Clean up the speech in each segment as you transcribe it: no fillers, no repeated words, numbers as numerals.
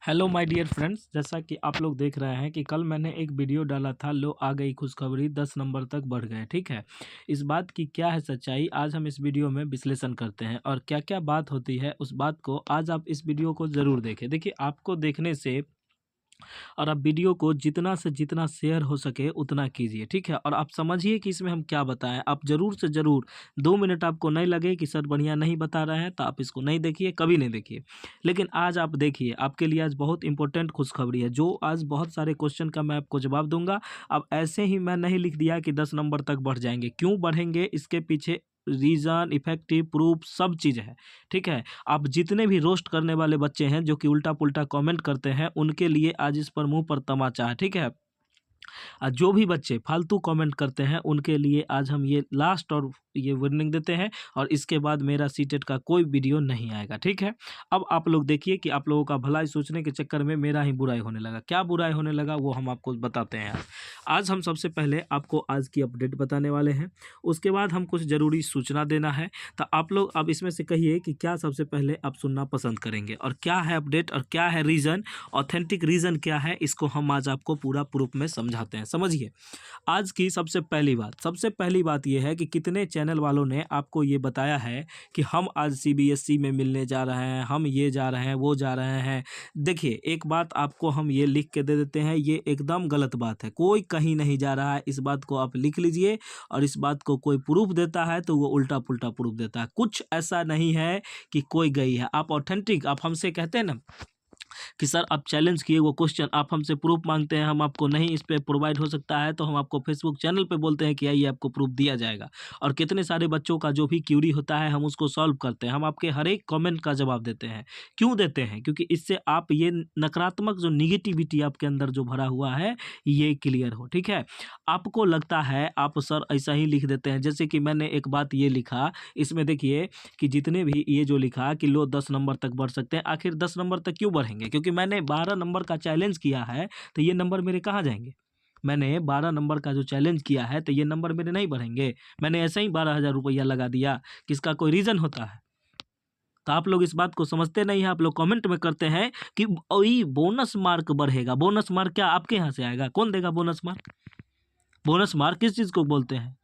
Hello my dear friends, जैसा कि आप लोग देख रहे हैं कि कल मैंने एक वीडियो डाला था। लो आ गई खुशखबरी, 10 नंबर तक बढ़ गए। ठीक है, इस बात की क्या है सच्चाई, आज हम इस वीडियो में विश्लेषण करते हैं और क्या क्या बात होती है उस बात को आज आप इस वीडियो को ज़रूर देखें। देखिए, आपको देखने से और आप वीडियो को जितना से जितना शेयर हो सके उतना कीजिए। ठीक है, और आप समझिए कि इसमें हम क्या बताएं। आप ज़रूर से ज़रूर 2 मिनट आपको नहीं लगे कि सर बढ़िया नहीं बता रहे हैं तो आप इसको नहीं देखिए, कभी नहीं देखिए। लेकिन आज आप देखिए, आपके लिए आज बहुत इंपॉर्टेंट खुशखबरी है, जो आज बहुत सारे क्वेश्चन का मैं आपको जवाब दूंगा। अब ऐसे ही मैं नहीं लिख दिया कि 10 नंबर तक बढ़ जाएंगे। क्यों बढ़ेंगे, इसके पीछे रीज़न, इफेक्टिव प्रूफ सब चीज़ है। ठीक है, आप जितने भी रोस्ट करने वाले बच्चे हैं जो कि उल्टा पुल्टा कमेंट करते हैं, उनके लिए आज इस पर मुंह पर तमाचा है। ठीक है, जो भी बच्चे फालतू कमेंट करते हैं उनके लिए आज हम ये लास्ट और ये वार्निंग देते हैं, और इसके बाद मेरा सीटेट का कोई वीडियो नहीं आएगा। ठीक है, अब आप लोग देखिए कि आप लोगों का भलाई सोचने के चक्कर में मेरा ही बुराई होने लगा। क्या बुराई होने लगा वो हम आपको बताते हैं। आज हम सबसे पहले आपको आज की अपडेट बताने वाले हैं, उसके बाद हम कुछ ज़रूरी सूचना देना है। तो आप लोग अब इसमें से कहिए कि क्या सबसे पहले आप सुनना पसंद करेंगे, और क्या है अपडेट और क्या है रीज़न, ऑथेंटिक रीज़न क्या है, इसको हम आज आपको पूरा प्रूफ में समझाते हैं। समझिए, आज की सबसे पहली बात यह है कि कितने चैनल वालों ने आपको ये बताया है कि हम आज सीबीएसई में मिलने जा रहे हैं, हम ये जा रहे हैं, वो जा रहे हैं। देखिए, एक बात आपको हम ये लिख के दे देते हैं, ये एकदम गलत बात है। कोई कहीं नहीं जा रहा है, इस बात को आप लिख लीजिए। और इस बात को कोई प्रूफ देता है तो वो उल्टा पुल्टा प्रूफ देता है। कुछ ऐसा नहीं है कि कोई गई है। आप ऑथेंटिक, आप हमसे कहते हैं ना कि सर आप चैलेंज किए वो क्वेश्चन, आप हमसे प्रूफ मांगते हैं, हम आपको नहीं इस पे प्रोवाइड हो सकता है, तो हम आपको फेसबुक चैनल पे बोलते हैं कि आइए आपको प्रूफ दिया जाएगा। और कितने सारे बच्चों का जो भी क्यूरी होता है हम उसको सॉल्व करते हैं, हम आपके हर एक कमेंट का जवाब देते हैं। क्यों देते हैं? क्योंकि इससे आप ये नकारात्मक जो निगेटिविटी आपके अंदर जो भरा हुआ है ये क्लियर हो। ठीक है, आपको लगता है आप सर ऐसा ही लिख देते हैं, जैसे कि मैंने एक बात ये लिखा, इसमें देखिए कि जितने भी ये जो लिखा कि लो 10 नंबर तक बढ़ सकते हैं, आखिर 10 नंबर तक क्यों बढ़ेंगे? क्योंकि मैंने 12 नंबर का चैलेंज किया है, तो ये नंबर मेरे कहाँ जाएंगे? मैंने 12 नंबर का जो चैलेंज किया है तो ये नंबर मेरे नहीं बढ़ेंगे। मैंने ऐसे ही 12,000 रुपया लगा दिया, किसका कोई रीज़न होता है? तो आप लोग इस बात को समझते नहीं हैं। आप लोग कमेंट में करते हैं कि ओई बोनस मार्क बढ़ेगा। बोनस मार्क क्या आपके यहाँ से आएगा? कौन देगा बोनस मार्क? बोनस मार्क किस चीज़ को बोलते हैं?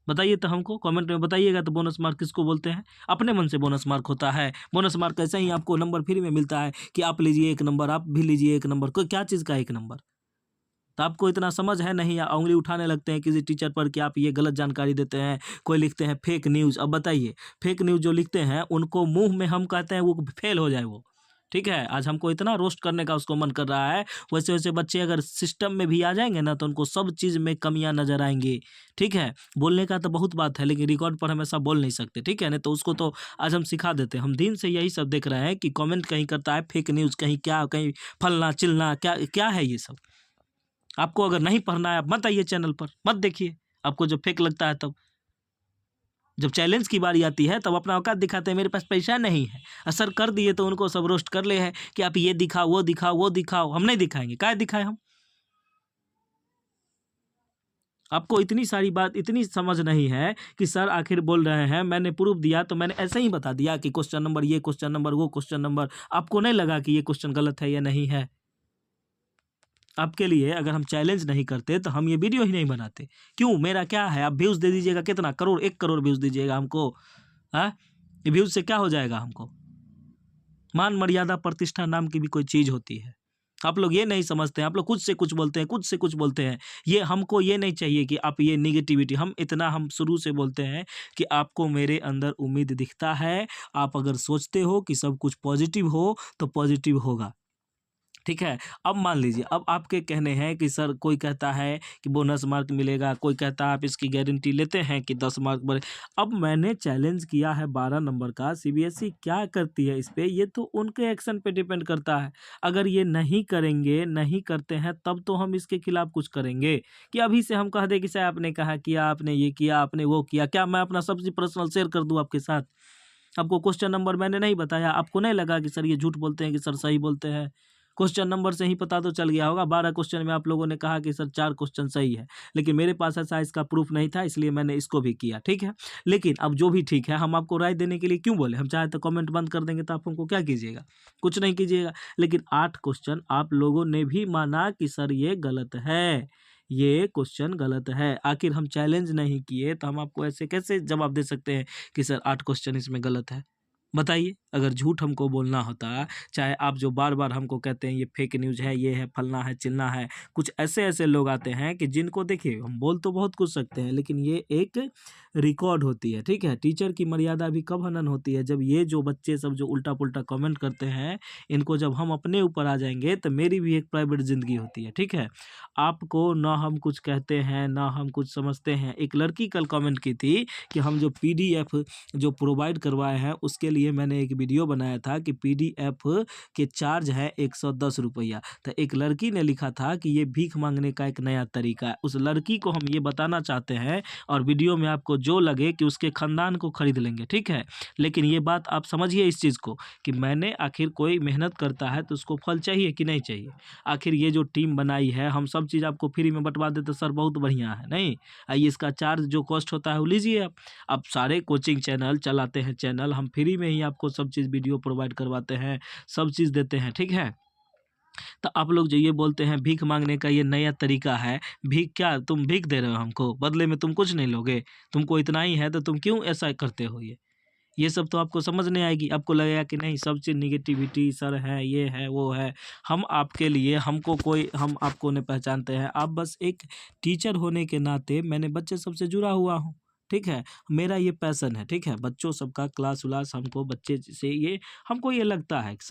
बताइए तो हमको, कमेंट में बताइएगा। तो बोनस मार्क किसको बोलते हैं? अपने मन से बोनस मार्क होता है। बोनस मार्क ऐसे ही आपको नंबर फ्री में मिलता है कि आप लीजिए एक नंबर, आप भी लीजिए एक नंबर। कोई क्या चीज़ का एक नंबर? तो आपको इतना समझ है नहीं, या उंगली उठाने लगते हैं किसी टीचर पर कि आप ये गलत जानकारी देते हैं। कोई लिखते हैं फेक न्यूज़। अब बताइए, फेक न्यूज़ जो लिखते हैं उनको मुंह में हम कहते हैं वो फेल हो जाए वो। ठीक है, आज हमको इतना रोस्ट करने का उसको मन कर रहा है। वैसे वैसे बच्चे अगर सिस्टम में भी आ जाएंगे ना तो उनको सब चीज़ में कमियां नजर आएंगी। ठीक है, बोलने का तो बहुत बात है, लेकिन रिकॉर्ड पर हमेशा बोल नहीं सकते। ठीक है, नहीं तो उसको तो आज हम सिखा देते हैं। हम दिन से यही सब देख रहे हैं कि कमेंट कहीं करता है फेक न्यूज़, कहीं क्या, कहीं फलना चिलना, क्या क्या है ये सब। आपको अगर नहीं पढ़ना है आप मत आइए चैनल पर, मत देखिए। आपको जब फेक लगता है तब, जब चैलेंज की बारी आती है तब अपना औकात दिखाते हैं, मेरे पास पैसा नहीं है। असर कर दिए तो उनको सब रोस्ट कर ले है कि आप ये दिखाओ, वो दिखाओ, वो दिखाओ। हम नहीं दिखाएंगे, क्या दिखाए हम? आपको इतनी सारी बात इतनी समझ नहीं है कि सर आखिर बोल रहे हैं, मैंने प्रूफ दिया तो मैंने ऐसे ही बता दिया कि क्वेश्चन नंबर ये, क्वेश्चन नंबर वो, क्वेश्चन नंबर। आपको नहीं लगा कि ये क्वेश्चन गलत है या नहीं है? आपके लिए अगर हम चैलेंज नहीं करते तो हम ये वीडियो ही नहीं बनाते। क्यों? मेरा क्या है? आप व्यूज़ दे दीजिएगा, कितना करोड़, 1 करोड़ व्यूज़ दीजिएगा हमको। हाँ, ये व्यूज़ से क्या हो जाएगा हमको? मान मर्यादा प्रतिष्ठा नाम की भी कोई चीज़ होती है। आप लोग ये नहीं समझते हैं। आप लोग खुद से कुछ बोलते हैं, खुद से कुछ बोलते हैं। ये हमको ये नहीं चाहिए कि आप ये नेगेटिविटी, हम शुरू से बोलते हैं कि आपको मेरे अंदर उम्मीद दिखता है। आप अगर सोचते हो कि सब कुछ पॉजिटिव हो तो पॉजिटिव होगा। ठीक है, अब मान लीजिए, अब आपके कहने हैं कि सर, कोई कहता है कि बोनस मार्क मिलेगा, कोई कहता है आप इसकी गारंटी लेते हैं कि 10 मार्क बढ़े। अब मैंने चैलेंज किया है 12 नंबर का, सीबीएसई क्या करती है इस पे, ये तो उनके एक्शन पे डिपेंड करता है। अगर ये नहीं करेंगे, नहीं करते हैं, तब तो हम इसके खिलाफ कुछ करेंगे। कि अभी से हम कह दें कि सर आपने कहा किया, आपने ये किया, आपने वो किया। क्या मैं अपना सब चीज़ पर्सनल शेयर कर दूँ आपके साथ? आपको क्वेश्चन नंबर मैंने नहीं बताया, आपको नहीं लगा कि सर ये झूठ बोलते हैं कि सर सही बोलते हैं? क्वेश्चन नंबर से ही पता तो चल गया होगा। 12 क्वेश्चन में आप लोगों ने कहा कि सर 4 क्वेश्चन सही है, लेकिन मेरे पास ऐसा इसका प्रूफ नहीं था, इसलिए मैंने इसको भी किया, ठीक है। लेकिन अब जो भी ठीक है, हम आपको राय देने के लिए क्यों बोले? हम चाहे तो कमेंट बंद कर देंगे, तो आप हमको क्या कीजिएगा? कुछ नहीं कीजिएगा। लेकिन 8 क्वेश्चन आप लोगों ने भी माना कि सर ये गलत है, ये क्वेश्चन गलत है। आखिर हम चैलेंज नहीं किए तो हम आपको ऐसे कैसे जवाब दे सकते हैं कि सर 8 क्वेश्चन इसमें गलत है? बताइए। अगर झूठ हमको बोलना होता, चाहे आप जो बार-बार हमको कहते हैं ये फेक न्यूज़ है, ये है, फलना है, चिलना है, कुछ ऐसे-ऐसे लोग आते हैं कि जिनको देखिए हम बोल तो बहुत कुछ सकते हैं, लेकिन ये एक रिकॉर्ड होती है, ठीक है? टीचर की मर्यादा भी कब हनन होती है, जब ये जो बच्चे सब जो उल्टा-पुल्टा कमेंट करते हैं, इनको जब हम अपने ऊपर आ जाएँगे तो मेरी भी एक प्राइवेट ज़िंदगी होती है, ठीक है? आपको ना हम कुछ कहते हैं, ना हम कुछ समझते हैं। एक लड़की कल कमेंट की थी कि हम जो पीडीएफ जो प्रोवाइड करवाए हैं उसके लिए मैंने एक वीडियो बनाया था कि पीडीएफ के चार्ज है 110 रुपया। तो एक लड़की ने लिखा था कि ये भीख मांगने का एक नया तरीका है। उस लड़की को हम ये बताना चाहते हैं और वीडियो में आपको जो लगे कि उसके खानदान को खरीद लेंगे, ठीक है। लेकिन ये बात आप समझिए इस चीज़ को कि मैंने आखिर कोई मेहनत करता है तो उसको फल चाहिए कि नहीं चाहिए। आखिर ये जो टीम बनाई है, हम सब चीज़ आपको फ्री में बंटवा देते सर बहुत बढ़िया है, नहीं? आइए इसका चार्ज जो कॉस्ट होता है वो लीजिए आप सारे कोचिंग चैनल चलाते हैं, चैनल हम फ्री में ही आपको सब चीज़ वीडियो प्रोवाइड करवाते हैं, सब चीज़ देते हैं, ठीक है। तो आप लोग जो ये बोलते हैं भीख मांगने का ये नया तरीका है, भीख क्या तुम भीख दे रहे हो हमको, बदले में तुम कुछ नहीं लोगे, तुमको इतना ही है तो तुम क्यों ऐसा करते हो ये सब तो आपको समझ नहीं आएगी। आपको लगेगा कि नहीं सब चीज़ नेगेटिविटी सर है, ये है, वो है। हम आपके लिए हम आपको नहीं पहचानते हैं। आप बस एक टीचर होने के नाते मैंने बच्चे सबसे जुड़ा हुआ हूँ, ठीक है? मेरा ये पैशन है, ठीक है? बच्चों सबका क्लास-व्लास हमको बच्चे से ये हमको ये लगता है कि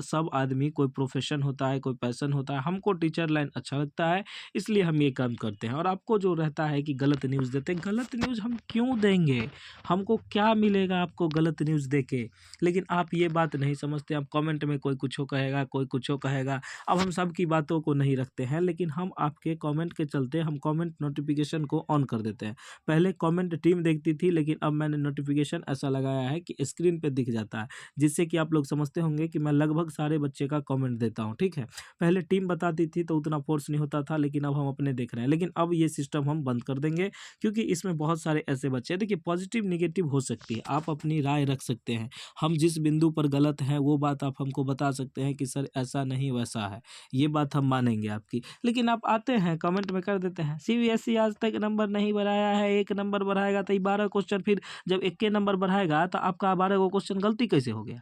सब आदमी कोई प्रोफ़ेशन होता है, कोई पैशन होता है। हमको टीचर लाइन अच्छा लगता है, इसलिए हम ये काम करते हैं। और आपको जो रहता है कि गलत न्यूज़ देते हैं, गलत न्यूज़ हम क्यों देंगे? हमको क्या मिलेगा आपको गलत न्यूज़ देके? लेकिन आप ये बात नहीं समझते, आप कमेंट में कोई कुछो कहेगा, कोई कुछो कहेगा। अब हम सबकी बातों को नहीं रखते हैं, लेकिन हम आपके कमेंट के चलते हम कमेंट नोटिफ़िकेशन को ऑन कर देते हैं। पहले कमेंट टीम देखती थी, लेकिन अब मैंने नोटिफ़िकेशन ऐसा लगाया है कि स्क्रीन पे दिख जाता है, जिससे कि आप लोग समझते होंगे कि मैं लगभग सारे बच्चे का कमेंट देता हूँ, ठीक है? पहले टीम बताती थी तो उतना फ़ोर्स नहीं होता था, लेकिन अब हम अपने देख रहे हैं। लेकिन अब ये सिस्टम हम बंद कर देंगे, क्योंकि इसमें बहुत सारे ऐसे बच्चे हैं देखिए पॉजिटिव नेगेटिव हो सकती है, आप अपनी राय रख सकते हैं। हम जिस बिंदु पर गलत हैं वो बात आप हमको बता सकते हैं कि सर ऐसा नहीं वैसा है, ये बात हम मानेंगे आपकी। लेकिन आप आते हैं कमेंट में कर देते हैं सीबीएसई आज तक नंबर नहीं बढ़ाया है, 1 नंबर बढ़ाएगा तो ये 12 क्वेश्चन, फिर जब 21 नंबर बढ़ाएगा तो आपका 12 गो क्वेश्चन गलती कैसे हो गया?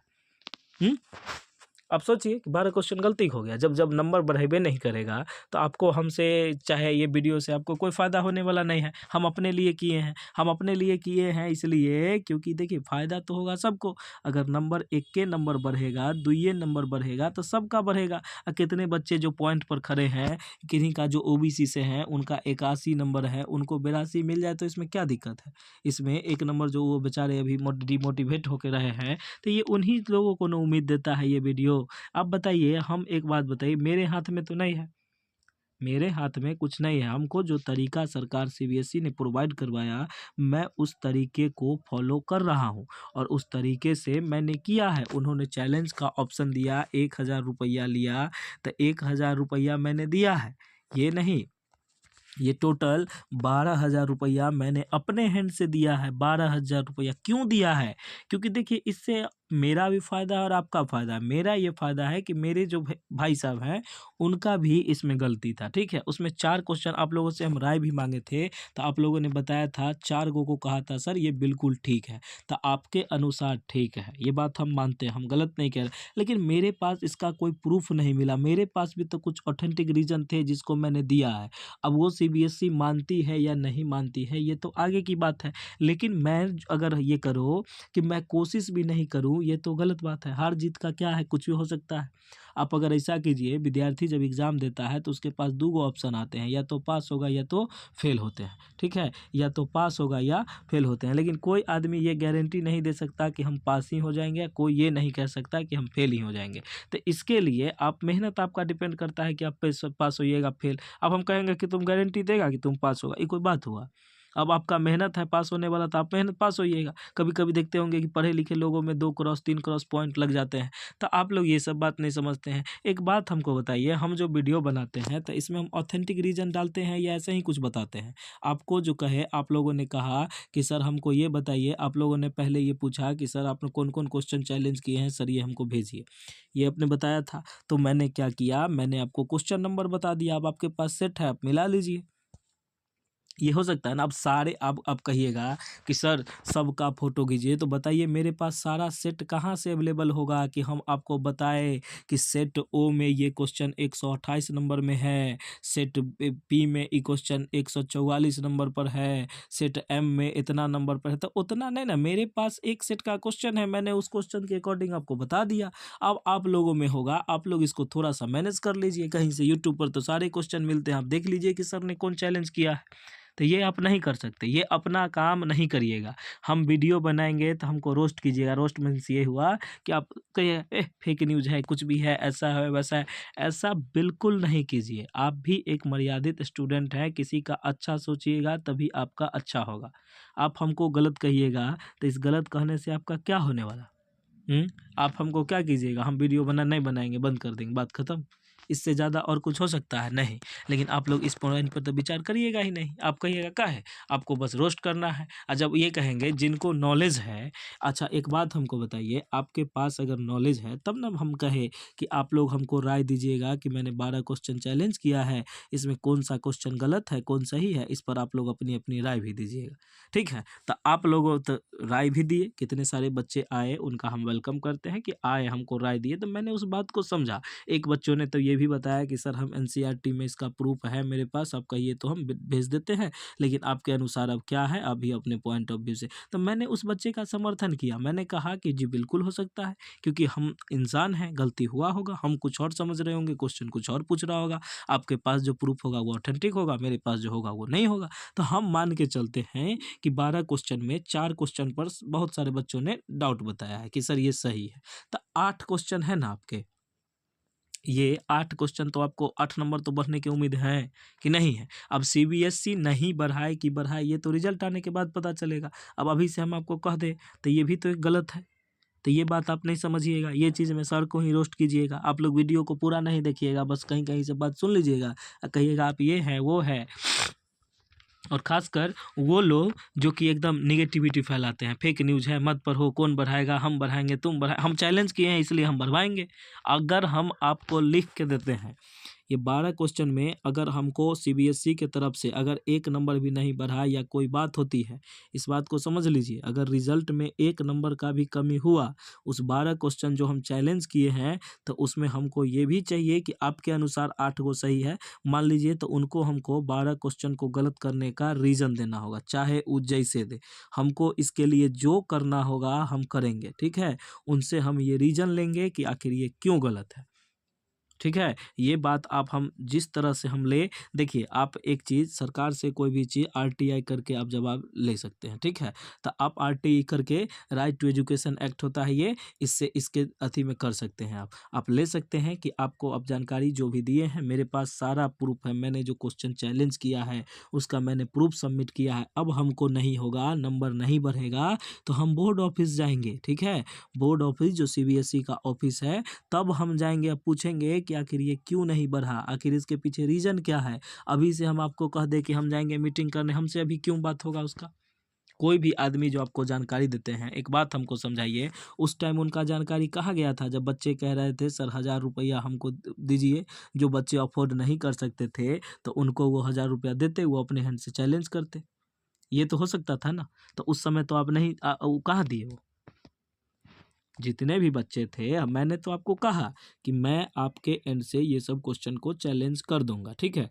हुँ? आप सोचिए कि 12 क्वेश्चन गलती हो गया। जब नंबर बढ़ेबे नहीं करेगा तो आपको हमसे चाहे ये वीडियो से आपको कोई फ़ायदा होने वाला नहीं है। हम अपने लिए किए हैं। हम अपने लिए किए हैं इसलिए क्योंकि देखिए फ़ायदा तो होगा सबको। अगर नंबर 1 के नंबर बढ़ेगा, 2 नंबर बढ़ेगा तो सबका बढ़ेगा। कितने बच्चे जो पॉइंट पर खड़े हैं, किन्हीं का जो ओबीसी से हैं, उनका 81 नंबर है, उनको 82 मिल जाए तो इसमें क्या दिक्कत है? इसमें 1 नंबर जो वो बेचारे अभी डिमोटिवेट होके रहे हैं, तो ये उन्हीं लोगों को ना उम्मीद देता है ये वीडियो। आप बताइए हम एक बात बताइए मेरे हाथ में तो नहीं है, मेरे हाथ में कुछ नहीं है। हमको जो तरीका सरकार सीबीएसई ने प्रोवाइड करवाया, मैं उस तरीके को फॉलो कर रहा हूँ और उस तरीके से मैंने किया है। उन्होंने चैलेंज का ऑप्शन दिया, 1000 रुपया लिया, तो 1000 रुपया मैंने दिया है। ये नहीं, ये टोटल 12,000 रुपया मैंने अपने हैंड से दिया है। 12,000 रुपया क्यों दिया है? क्योंकि देखिए इससे मेरा भी फ़ायदा है और आपका फ़ायदा है। मेरा ये फ़ायदा है कि मेरे जो भाई साहब हैं, उनका भी इसमें गलती था, ठीक है? उसमें 4 क्वेश्चन आप लोगों से हम राय भी माँगे थे, तो आप लोगों ने बताया था 4 गो को कहा था सर ये बिल्कुल ठीक है। तो आपके अनुसार ठीक है, ये बात हम मानते हैं, हम गलत नहीं कह रहे। लेकिन मेरे पास इसका कोई प्रूफ़ नहीं मिला। मेरे पास भी तो कुछ ऑथेंटिक रीज़न थे जिसको मैंने दिया है। अब वो सीबीएसई मानती है या नहीं मानती है ये तो आगे की बात है। लेकिन मैं अगर ये करो कि मैं कोशिश भी नहीं करूँ ये तो गलत बात है। हार जीत का क्या है, कुछ भी हो सकता है। आप अगर ऐसा कीजिए विद्यार्थी जब एग्ज़ाम देता है तो उसके पास 2 गो ऑप्शन आते हैं, या तो पास होगा या तो फेल होते हैं, ठीक है? या तो पास होगा या फेल होते हैं। लेकिन कोई आदमी ये गारंटी नहीं दे सकता कि हम पास ही हो जाएँगे, कोई ये नहीं कह सकता कि हम फेल ही हो जाएँगे। तो इसके लिए आप मेहनत आपका डिपेंड करता है कि आप पास होइएगा फेल। अब हम कहेंगे कि तुम गारंटी देगा कि तुम पास होगा, ये कोई बात हुआ? अब आपका मेहनत है पास होने वाला, तो आप मेहनत पास होइएगा। कभी कभी देखते होंगे कि पढ़े लिखे लोगों में 2 क्रॉस 3 क्रॉस पॉइंट लग जाते हैं, तो आप लोग ये सब बात नहीं समझते हैं। एक बात हमको बताइए, हम जो वीडियो बनाते हैं तो इसमें हम ऑथेंटिक रीज़न डालते हैं या ऐसे ही कुछ बताते हैं? आपको जो कहे, आप लोगों ने कहा कि सर हमको ये बताइए, आप लोगों ने पहले ये पूछा कि सर आपने कौन-कौन क्वेश्चन चैलेंज किए हैं, सर ये हमको भेजिए। ये आपने बताया था, तो मैंने क्या किया, मैंने आपको क्वेश्चन नंबर बता दिया। अब आपके पास सेट है, आप मिला लीजिए। ये हो सकता है ना। अब सारे आप कहिएगा कि सर सबका फ़ोटो खींचिए, तो बताइए मेरे पास सारा सेट कहाँ से अवेलेबल होगा कि हम आपको बताएँ कि सेट ओ में ये क्वेश्चन 128 नंबर में है, सेट पी में ये क्वेश्चन 144 नंबर पर है, सेट एम में इतना नंबर पर है। तो उतना नहीं ना, मेरे पास एक सेट का क्वेश्चन है, मैंने उस क्वेश्चन के अकॉर्डिंग आपको बता दिया। अब आप लोगों में होगा, आप लोग इसको थोड़ा-सा मैनेज कर लीजिए कहीं से। यूट्यूब पर तो सारे क्वेश्चन मिलते हैं, आप देख लीजिए कि सर ने कौन चैलेंज किया है। तो ये आप नहीं कर सकते, ये अपना काम नहीं करिएगा। हम वीडियो बनाएँगे तो हमको रोस्ट कीजिएगा। रोस्ट मीन्स ये हुआ कि आप कहिए फेक न्यूज़ है, कुछ भी है, ऐसा है, वैसा है। ऐसा बिल्कुल नहीं कीजिए। आप भी एक मर्यादित स्टूडेंट हैं, किसी का अच्छा सोचिएगा तभी आपका अच्छा होगा। आप हमको गलत कहिएगा, तो इस गलत कहने से आपका क्या होने वाला? आप हमको क्या कीजिएगा, हम वीडियो नहीं बनाएँगे, बंद कर देंगे, बात खत्म। इससे ज़्यादा और कुछ हो सकता है? नहीं। लेकिन आप लोग इस पॉइंट पर तो विचार करिएगा ही नहीं। आप कहिएगा क्या है, आपको बस रोस्ट करना है। और जब ये कहेंगे जिनको नॉलेज है, अच्छा एक बात हमको बताइए, आपके पास अगर नॉलेज है तब ना हम कहें कि आप लोग हमको राय दीजिएगा कि मैंने 12 क्वेश्चन चैलेंज किया है, इसमें कौन-सा क्वेश्चन गलत है, कौन सही है, इस पर आप लोग अपनी-अपनी राय भी दीजिएगा। ठीक है? तो आप लोगों तो राय भी दिए, कितने सारे बच्चे आए, उनका हम वेलकम करते हैं कि आए, हमको राय दिए, तो मैंने उस बात को समझा। एक बच्चों ने तो ये भी बताया कि सर हम एनसीईआरटी में इसका प्रूफ है मेरे पास, आप कहिए तो हम भेज देते हैं, लेकिन आपके अनुसार अब क्या है, आप भी अपने पॉइंट ऑफ व्यू से। तो मैंने उस बच्चे का समर्थन किया, मैंने कहा कि जी बिल्कुल हो सकता है, क्योंकि हम इंसान हैं, गलती हुआ होगा, हम कुछ और समझ रहे होंगे, क्वेश्चन कुछ और पूछ रहा होगा, आपके पास जो प्रूफ होगा वो ऑथेंटिक होगा, मेरे पास जो होगा वो नहीं होगा। तो हम मान के चलते हैं कि 12 क्वेश्चन में 4 क्वेश्चन पर बहुत सारे बच्चों ने डाउट बताया है कि सर ये सही है। तो 8 क्वेश्चन है ना आपके, ये 8 क्वेश्चन तो आपको 8 नंबर तो बढ़ने की उम्मीद है कि नहीं है? अब सीबीएसई नहीं बढ़ाए कि बढ़ाए, ये तो रिजल्ट आने के बाद पता चलेगा। अब अभी से हम आपको कह दें तो ये भी तो एक गलत है। तो ये बात आप नहीं समझिएगा, ये चीज़ में सर को ही रोस्ट कीजिएगा। आप लोग वीडियो को पूरा नहीं देखिएगा, बस कहीं-कहीं से बात सुन लीजिएगा और कहिएगा आप ये हैं, वो है। और ख़ासकर वो लोग जो कि एकदम नेगेटिविटी फैलाते हैं, फेक न्यूज़ है, मत पढ़ो, कौन बढ़ाएगा, हम बढ़ाएँगे, तुम हम चैलेंज किए हैं इसलिए हम बढ़वाएँगे। अगर हम आपको लिख के देते हैं, ये 12 क्वेश्चन में अगर हमको सीबीएसई की तरफ से अगर 1 नंबर भी नहीं बढ़ा या कोई बात होती है, इस बात को समझ लीजिए, अगर रिज़ल्ट में 1 नंबर का भी कमी हुआ, उस 12 क्वेश्चन जो हम चैलेंज किए हैं, तो उसमें हमको ये भी चाहिए कि आपके अनुसार 8 गो सही है, मान लीजिए, तो उनको हमको 12 क्वेश्चन को गलत करने का रीज़न देना होगा, चाहे वो जैसे दे। हमको इसके लिए जो करना होगा हम करेंगे, ठीक है? उनसे हम ये रीज़न लेंगे कि आखिर ये क्यों गलत है। ठीक है? ये बात आप हम जिस तरह से हम ले, देखिए आप एक चीज़ सरकार से कोई भी चीज़ आरटीआई करके आप जवाब ले सकते हैं, ठीक है? तो आप आरटीई करके, राइट टू एजुकेशन एक्ट होता है ये, इससे इसके अथी में कर सकते हैं आप। आप ले सकते हैं कि आपको अब जानकारी जो भी दिए हैं, मेरे पास सारा प्रूफ़ है, मैंने जो क्वेश्चन चैलेंज किया है, उसका मैंने प्रूफ़ सबमिट किया है। अब हमको नहीं होगा, नंबर नहीं बढ़ेगा, तो हम बोर्ड ऑफिस जाएँगे, ठीक है? बोर्ड ऑफिस जो सीबीएसई का ऑफिस है, तब हम जाएँगे और पूछेंगे कि आखिर ये क्यों नहीं बढ़ा? आखिर इसके पीछे रीज़न क्या है? अभी से हम आपको कह दें कि हम जाएँगे मीटिंग करने, हमसे अभी क्यों बात होगा उसका? कोई भी आदमी जो आपको जानकारी देते हैं, एक बात हमको समझाइए, उस टाइम उनका जानकारी कहाँ गया था जब बच्चे कह रहे थे सर 1000 रुपया हमको दीजिए, जो बच्चे अफ़ोर्ड नहीं कर सकते थे, तो उनको वो 1000 रुपया देते, वो अपने हैंड से चैलेंज करते। ये तो हो सकता था ना? तो उस समय तो आप नहीं वो कहाँ दिए वो? जितने भी बच्चे थे, अब मैंने तो आपको कहा कि मैं आपके एंड से ये सब क्वेश्चन को चैलेंज कर दूँगा, ठीक है?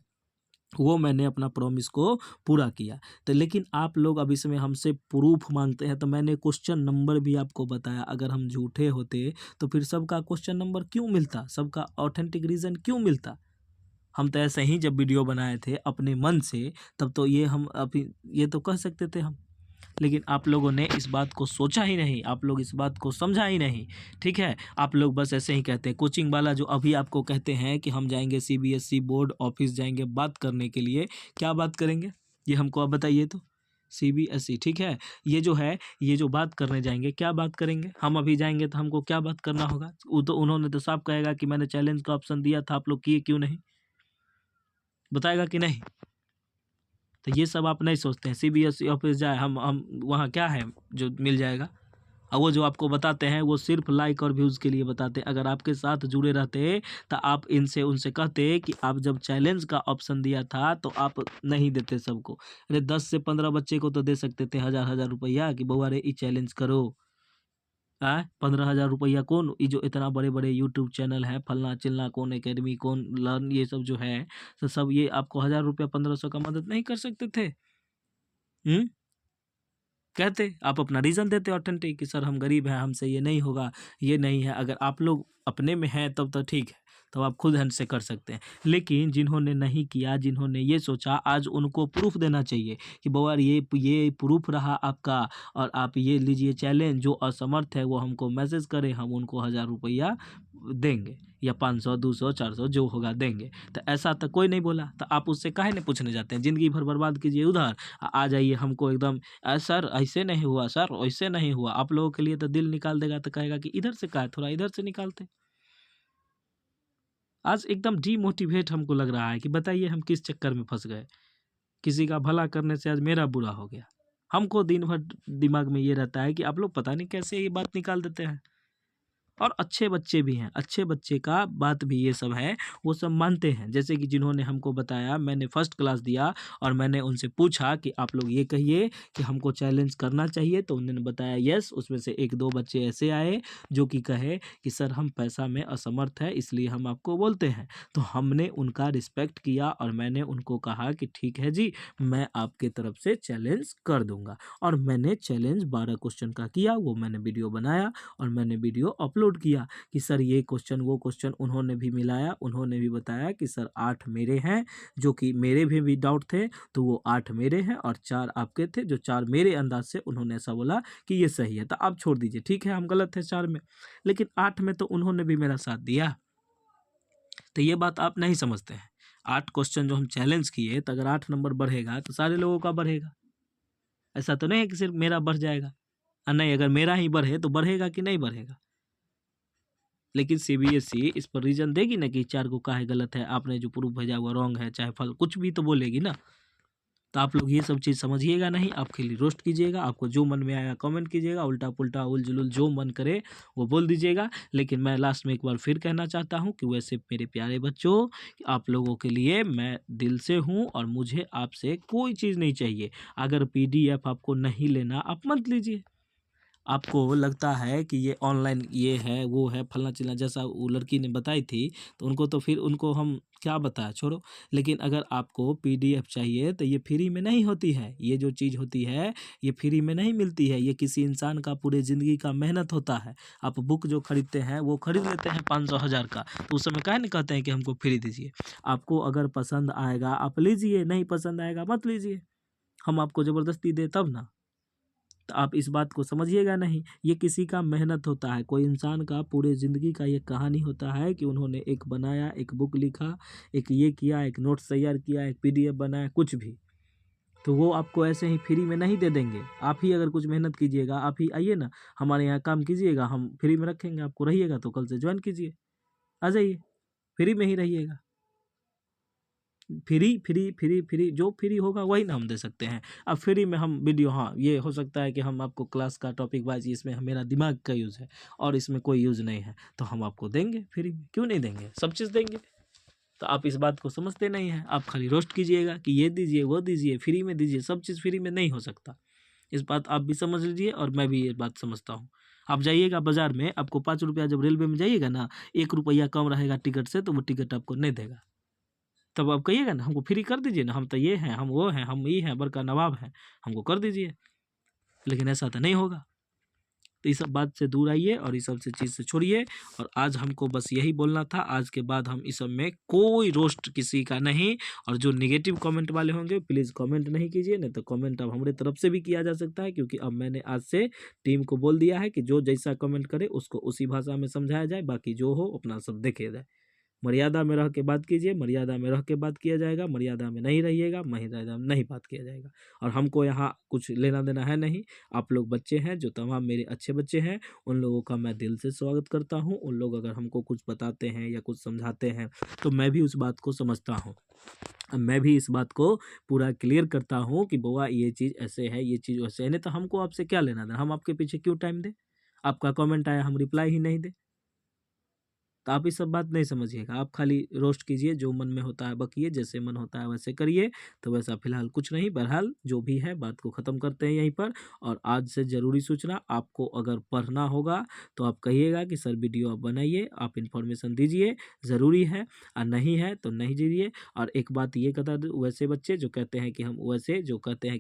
वो मैंने अपना प्रॉमिस को पूरा किया। तो लेकिन आप लोग अब इसमें हमसे प्रूफ़ माँगते हैं, तो मैंने क्वेश्चन नंबर भी आपको बताया। अगर हम झूठे होते, तो फिर सबका क्वेश्चन नंबर क्यों मिलता? सबका ऑथेंटिक रीज़न क्यों मिलता? हम तो ऐसे ही जब वीडियो बनाए थे अपने मन से, तब तो ये हम अभी ये तो कह सकते थे हम। लेकिन आप लोगों ने इस बात को सोचा ही नहीं, आप लोग इस बात को समझा ही नहीं, ठीक है? आप लोग बस ऐसे ही कहते हैं। कोचिंग वाला जो अभी आपको कहते हैं कि हम जाएँगे सीबीएसई बोर्ड ऑफ़िस जाएँगे बात करने के लिए, क्या बात करेंगे? ये हमको आप बताइए तो? CBSE, ठीक है। ये जो है, ये जो बात करने जाएंगे, क्या बात करेंगे? हम अभी जाएंगे तो हमको क्या बात करना होगा? वो तो उन्होंने तो साफ कहेगा कि मैंने चैलेंज का ऑप्शन दिया था, आप लोग किए क्यों नहीं? बताएगा कि नहीं? तो ये सब आप नहीं सोचते हैं। CBSE ऑफिस जाए, हम वहाँ क्या है जो मिल जाएगा? और वो जो आपको बताते हैं वो सिर्फ लाइक और व्यूज़ के लिए बताते हैं। अगर आपके साथ जुड़े रहते तो आप इनसे उनसे कहते कि आप जब चैलेंज का ऑप्शन दिया था तो आप नहीं देते सबको। अरे 10 से 15 बच्चे को तो दे सकते थे हज़ार-हज़ार रुपया कि बउआ रे ई चैलेंज करो। 15,000 रुपया कौन, ये जो इतना बड़े-बड़े यूट्यूब चैनल है, फलना-चिलना, कौन एकेडमी, कौन लर्न, ये सब जो है, तो सब ये आपको 1000 रुपया 1500 का मदद नहीं कर सकते थे? हुँ? कहते, आप अपना रीज़न देते ऑथेंटिक कि सर हम गरीब हैं, हमसे ये नहीं होगा, ये नहीं है। अगर आप लोग अपने में हैं तब तो ठीक है, तब आप खुद हैंड से कर सकते हैं। लेकिन जिन्होंने नहीं किया, जिन्होंने ये सोचा, आज उनको प्रूफ़ देना चाहिए कि बउआ ये प्रूफ़ रहा आपका, और आप ये लीजिए चैलेंज। जो असमर्थ है वो हमको मैसेज करे, हम उनको 1000 रुपया देंगे या 500, 200, 400 जो होगा देंगे। तो ऐसा तो कोई नहीं बोला, तो आप उससे काहे नहीं पूछने जाते हैं? ज़िंदगी भर बर्बाद कीजिए उधर, आ जाइए हमको एकदम सर ऐसे नहीं हुआ, सर वैसे नहीं हुआ। आप लोगों के लिए तो दिल निकाल देगा, तो कहेगा कि इधर से का थोड़ा इधर से निकालते। आज एकदम डीमोटिवेट हमको लग रहा है कि बताइए हम किस चक्कर में फँस गए। किसी का भला करने से आज मेरा बुरा हो गया। हमको दिन भर दिमाग में ये रहता है कि आप लोग पता नहीं कैसे ये बात निकाल देते हैं। और अच्छे बच्चे भी हैं, अच्छे बच्चे का बात भी ये सब है, वो सब मानते हैं। जैसे कि जिन्होंने हमको बताया, मैंने फर्स्ट क्लास दिया और मैंने उनसे पूछा कि आप लोग ये कहिए कि हमको चैलेंज करना चाहिए, तो उन्होंने बताया यस। उसमें से 1-2 बच्चे ऐसे आए जो कि कहे कि सर हम पैसा में असमर्थ है, इसलिए हम आपको बोलते हैं। तो हमने उनका रिस्पेक्ट किया और मैंने उनको कहा कि ठीक है जी, मैं आपके तरफ से चैलेंज कर दूँगा। और मैंने चैलेंज 12 क्वेश्चन का किया, वो मैंने वीडियो बनाया और मैंने वीडियो अपलोड किया कि सर ये क्वेश्चन वो क्वेश्चन उन्होंने भी मिलाया, उन्होंने भी बताया कि सर 8 मेरे हैं, जो कि मेरे भी डाउट थे, तो वो 8 मेरे हैं और 4 आपके थे, जो 4 मेरे अंदाज से उन्होंने ऐसा बोला कि ये सही है, तो आप छोड़ दीजिए। ठीक है, हम गलत थे 4 में, लेकिन 8 में तो उन्होंने भी मेरा साथ दिया। तो ये बात आप नहीं समझते हैं। 8 क्वेश्चन जो हम चैलेंज किए, तो अगर 8 नंबर बढ़ेगा तो सारे लोगों का बढ़ेगा। ऐसा तो नहीं है कि सिर्फ मेरा बढ़ जाएगा। नहीं, अगर मेरा ही बढ़े तो बढ़ेगा कि नहीं बढ़ेगा? लेकिन CBSE इस पर रीज़न देगी ना कि 4 को काहे गलत है, आपने जो प्रूफ भेजा हुआ रॉन्ग है, चाहे फल कुछ भी तो बोलेगी ना। तो आप लोग ये सब चीज़ समझिएगा नहीं, आप खाली रोस्ट कीजिएगा, आपको जो मन में आया कमेंट कीजिएगा, उल्टा-पुल्टा, उल-जुलूल जो मन करे वो बोल दीजिएगा। लेकिन मैं लास्ट में एक बार फिर कहना चाहता हूँ कि वैसे मेरे प्यारे बच्चों, आप लोगों के लिए मैं दिल से हूँ और मुझे आपसे कोई चीज़ नहीं चाहिए। अगर PDF आपको नहीं लेना, आप मत लीजिए। आपको लगता है कि ये ऑनलाइन ये है, वो है, फलना-चिलना, जैसा वो लड़की ने बताई थी, तो उनको तो फिर उनको हम क्या बताएँ, छोड़ो। लेकिन अगर आपको PDF चाहिए तो ये फ्री में नहीं होती है। ये जो चीज़ होती है, ये फ्री में नहीं मिलती है। ये किसी इंसान का पूरे ज़िंदगी का मेहनत होता है। आप बुक जो खरीदते हैं, वो खरीद लेते हैं 500 1000 का, तो उस समय काहे नहीं कहते हैं कि हमको फ्री दीजिए। आपको अगर पसंद आएगा आप लीजिए, नहीं पसंद आएगा मत लीजिए। हम आपको ज़बरदस्ती दें तब ना। तो आप इस बात को समझिएगा नहीं, ये किसी का मेहनत होता है, कोई इंसान का पूरे ज़िंदगी का ये कहानी होता है कि उन्होंने एक बनाया, एक बुक लिखा, एक ये किया, एक नोट्स तैयार किया, एक PDF बनाया, कुछ भी। तो वो आपको ऐसे ही फ्री में नहीं दे देंगे। आप ही अगर कुछ मेहनत कीजिएगा, आप ही आइए ना, हमारे यहाँ काम कीजिएगा, हम फ्री में रखेंगे आपको, रहिएगा तो कल से जॉइन कीजिए, आ जाइए, फ्री में ही रहिएगा। फ्री जो फ्री होगा वही ना हम दे सकते हैं। अब फ्री में हम वीडियो, हाँ, ये हो सकता है कि हम आपको क्लास का टॉपिक वाइज़, इसमें मेरा दिमाग का यूज़ है और इसमें कोई यूज़ नहीं है, तो हम आपको देंगे फ्री में, क्यों नहीं देंगे? सब चीज़ देंगे। तो आप इस बात को समझते नहीं हैं, आप खाली रोस्ट कीजिएगा कि ये दीजिए, वो दीजिए, फ्री में दीजिए, सब चीज़ फ्री में नहीं हो सकता। इस बात आप भी समझ लीजिए और मैं भी ये बात समझता हूँ। आप जाइएगा बाज़ार में, आपको 5 रुपया जब रेलवे में जाइएगा ना, 1 रुपया कम रहेगा टिकट से, तो वो टिकट आपको नहीं देगा। तब आप कहिएगा ना हमको फ्री कर दीजिए ना, हम तो ये हैं, हम वो हैं, हम ये हैं, बड़का नवाब हैं, हमको कर दीजिए। लेकिन ऐसा तो नहीं होगा। तो इस सब बात से दूर आइए और इस सब से चीज़ से छोड़िए। और आज हमको बस यही बोलना था, आज के बाद हम इस सब में कोई रोस्ट किसी का नहीं। और जो नेगेटिव कमेंट वाले होंगे प्लीज़ कमेंट नहीं कीजिए, नहीं तो कमेंट अब हमारे तरफ से भी किया जा सकता है, क्योंकि अब मैंने आज से टीम को बोल दिया है कि जो जैसा कमेंट करे उसको उसी भाषा में समझाया जाए, बाकी जो हो अपना सब देखे जाए। मर्यादा में रह के बात कीजिए, मर्यादा में रह के बात किया जाएगा, मर्यादा में नहीं रहिएगा, मर्यादा में नहीं बात किया जाएगा। और हमको यहाँ कुछ लेना देना है नहीं। आप लोग बच्चे हैं, जो तमाम मेरे अच्छे बच्चे हैं, उन लोगों का मैं दिल से स्वागत करता हूँ। उन लोग अगर हमको कुछ बताते हैं या कुछ समझाते हैं तो मैं भी उस बात को समझता हूँ। मैं भी इस बात को पूरा क्लियर करता हूँ कि बउआ ये चीज़ ऐसे है, ये चीज़ वैसे है। नहीं तो हमको आपसे क्या लेना देना, हम आपके पीछे क्यों टाइम दें? आपका कमेंट आया हम रिप्लाई ही नहीं दें। तो आप ये सब बात नहीं समझिएगा। आप खाली रोस्ट कीजिए, जो मन में होता है बकिए, जैसे मन होता है वैसे करिए। तो वैसा फ़िलहाल कुछ नहीं, बहरहाल जो भी है बात को ख़त्म करते हैं यहीं पर। और आज से ज़रूरी सूचना, आपको अगर पढ़ना होगा तो आप कहिएगा कि सर वीडियो आप बनाइए, आप इन्फॉर्मेशन दीजिए, ज़रूरी है। और नहीं है तो नहीं दीजिए। और एक बात ये बता दूँ, वैसे बच्चे जो कहते हैं कि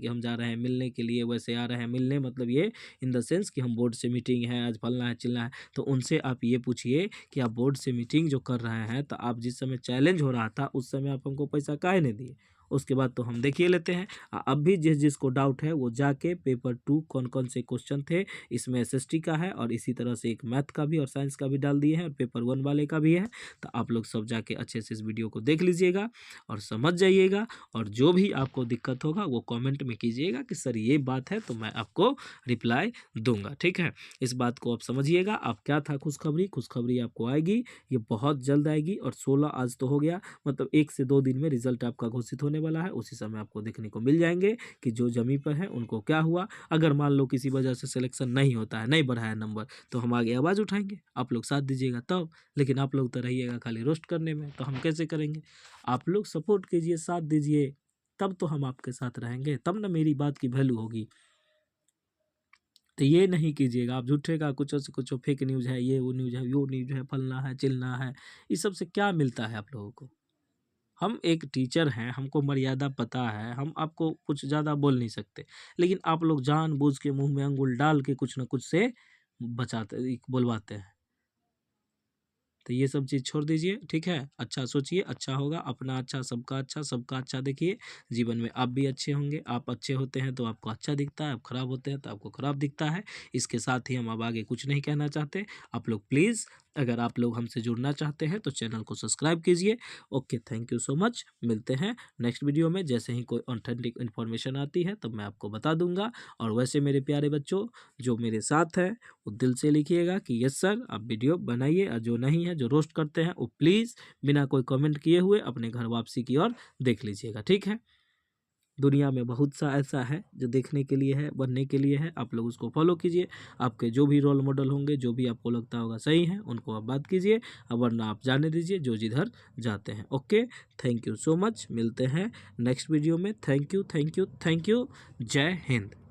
हम जा रहे हैं मिलने के लिए, वैसे आ रहे हैं मिलने, मतलब ये इन द सेंस कि हम बोर्ड से मीटिंग है, आज फलना है चिलना है, तो उनसे आप ये पूछिए कि आप बोर्ड से मीटिंग जो कर रहे हैं, तो आप जिस समय चैलेंज हो रहा था उस समय आप हमको पैसा काहे नहीं दिए? उसके बाद तो हम देख ही लेते हैं। अब भी जिसको डाउट है वो जाके पेपर 2 कौन-कौन से क्वेश्चन थे, इसमें एसएसटी का है और इसी तरह से एक मैथ का भी और साइंस का भी डाल दिए हैं और पेपर 1 वाले का भी है। तो आप लोग सब जाके अच्छे से इस वीडियो को देख लीजिएगा और समझ जाइएगा। और जो भी आपको दिक्कत होगा वो कमेंट में कीजिएगा कि सर ये बात है, तो मैं आपको रिप्लाई दूँगा, ठीक है? इस बात को आप समझिएगा। अब क्या था खुशखबरी आपको आएगी, ये बहुत जल्द आएगी। और 16 आज तो हो गया, मतलब 1 से 2 दिन में रिजल्ट आपका घोषित होने वाला है। उसी समय आपको देखने को मिल जाएंगे कि जो जमी पर है उनको क्या हुआ। अगर मान लो किसी वजह से सिलेक्शन नहीं होता है, नहीं बढ़ा है नंबर, तो हम आगे आवाज़ उठाएंगे, आप लोग साथ दीजिएगा तब। लेकिन आप लोग तो रहिएगा खाली रोस्ट करने में, तो हम कैसे करेंगे? आप लोग सपोर्ट कीजिए, साथ दीजिए, तब तो हम आपके साथ रहेंगे, तब ना मेरी बात की वैल्यू होगी। तो ये नहीं कीजिएगा आप झूठे का, कुछ से कुछ फेक न्यूज़ है, ये वो न्यूज़ है, वो न्यूज़ है, फलना है चिलना है। इस सब से क्या मिलता है आप लोगों को? हम एक टीचर हैं, हमको मर्यादा पता है, हम आपको कुछ ज़्यादा बोल नहीं सकते। लेकिन आप लोग जानबूझ के मुँह में अंगुल डाल के कुछ न कुछ से बुलवाते हैं। तो ये सब चीज़ छोड़ दीजिए, ठीक है? अच्छा सोचिए, अच्छा होगा, अपना अच्छा, सबका अच्छा देखिए। जीवन में आप भी अच्छे होंगे, आप अच्छे होते हैं तो आपको अच्छा दिखता है, आप खराब होते हैं तो आपको खराब दिखता है। इसके साथ ही हम अब आगे कुछ नहीं कहना चाहते। आप लोग प्लीज़, अगर आप लोग हमसे जुड़ना चाहते हैं तो चैनल को सब्सक्राइब कीजिए। Okay, thank you so much. मिलते हैं नेक्स्ट वीडियो में। जैसे ही कोई ऑथेंटिक इन्फॉर्मेशन आती है तो मैं आपको बता दूँगा। और वैसे मेरे प्यारे बच्चों, जो मेरे साथ हैं, वो दिल से लिखिएगा कि यस सर आप वीडियो बनाइए। और जो नहीं है, जो रोस्ट करते हैं, वो प्लीज़ बिना कोई कमेंट किए हुए अपने घर वापसी की ओर देख लीजिएगा, ठीक है? दुनिया में बहुत सा ऐसा है जो देखने के लिए है, बनने के लिए है। आप लोग उसको फॉलो कीजिए। आपके जो भी रोल मॉडल होंगे, जो भी आपको लगता होगा सही है, उनको आप बात कीजिए, वरना आप जाने दीजिए जो जिधर जाते हैं। Okay, thank you so much. मिलते हैं नेक्स्ट वीडियो में। Thank you, thank you, thank you. जय हिंद।